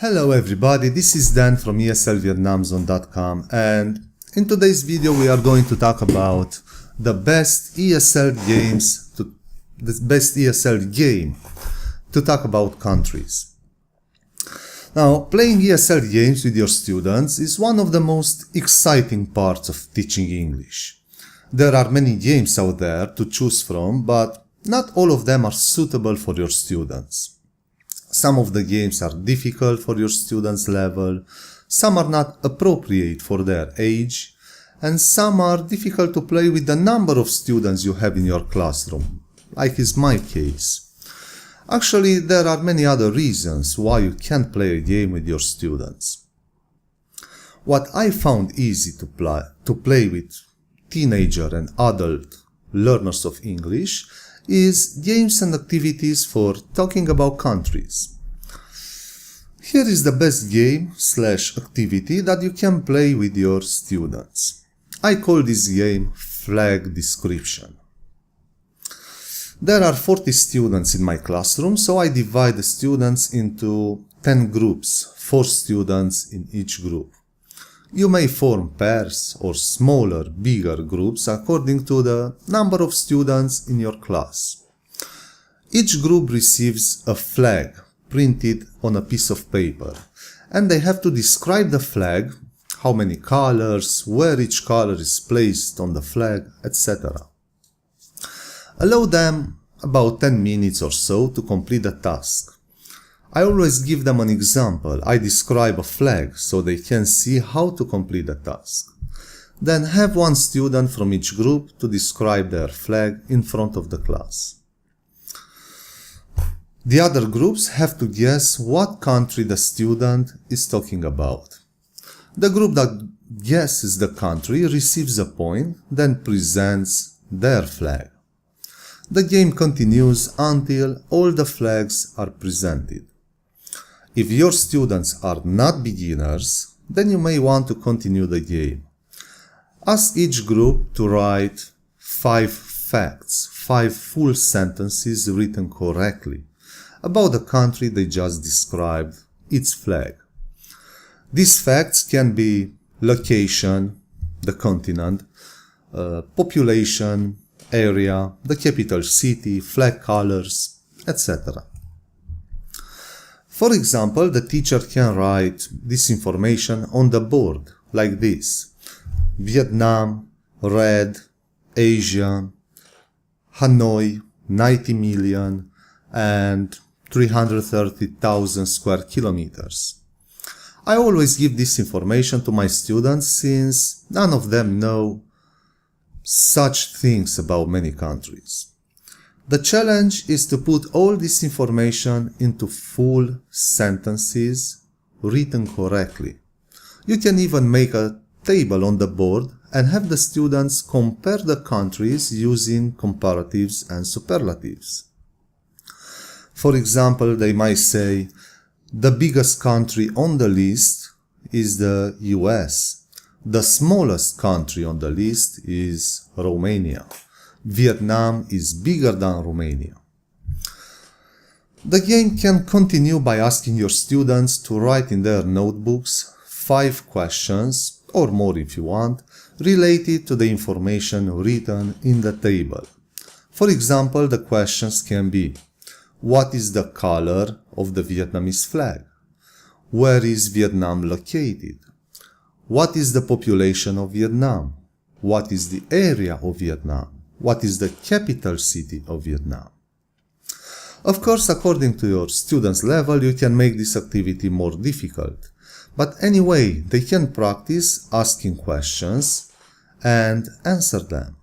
Hello everybody, this is Dan from ESLVietnamZone.com, and in today's video we are going to talk about the best ESL game to talk about countries. Now, playing ESL games with your students is one of the most exciting parts of teaching English. There are many games out there to choose from, but not all of them are suitable for your students. Some of the games are difficult for your students' level, some are not appropriate for their age, and some are difficult to play with the number of students you have in your classroom, like is my case. Actually, there are many other reasons why you can't play a game with your students. What I found easy to play with teenager and adult learners of English is games and activities for talking about countries. Here is the best game/activity that you can play with your students. I call this game Flag Description. There are 40 students in my classroom, so I divide the students into 10 groups, 4 students in each group. You may form pairs or smaller, bigger groups according to the number of students in your class. Each group receives a flag printed on a piece of paper, and they have to describe the flag, how many colors, where each color is placed on the flag, etc. Allow them about 10 minutes or so to complete the task. I always give them an example. I describe a flag so they can see how to complete the task. Then have one student from each group to describe their flag in front of the class. The other groups have to guess what country the student is talking about. The group that guesses the country receives a point, then presents their flag. The game continues until all the flags are presented. If your students are not beginners, then you may want to continue the game. Ask each group to write 5 facts, 5 full sentences written correctly, about the country they just described, its flag. These facts can be location, the continent, population, area, the capital city, flag colors, etc. For example, the teacher can write this information on the board, like this: Vietnam, red, Asia, Hanoi, 90 million, and 330,000 square kilometers. I always give this information to my students since none of them know such things about many countries. The challenge is to put all this information into full sentences written correctly. You can even make a table on the board and have the students compare the countries using comparatives and superlatives. For example, they might say, the biggest country on the list is the US. The smallest country on the list is Romania. Vietnam is bigger than Romania. The game can continue by asking your students to write in their notebooks 5 questions, or more if you want, related to the information written in the table. For example, the questions can be: what is the color of the Vietnamese flag? Where is Vietnam located? What is the population of Vietnam? What is the area of Vietnam? What is the capital city of Vietnam? Of course, according to your students' level, you can make this activity more difficult. But anyway, they can practice asking questions and answer them.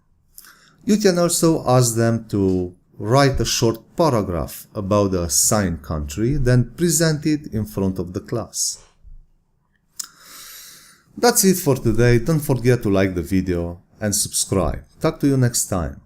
You can also ask them to write a short paragraph about the assigned country, then present it in front of the class. That's it for today. Don't forget to like the video and subscribe. Talk to you next time.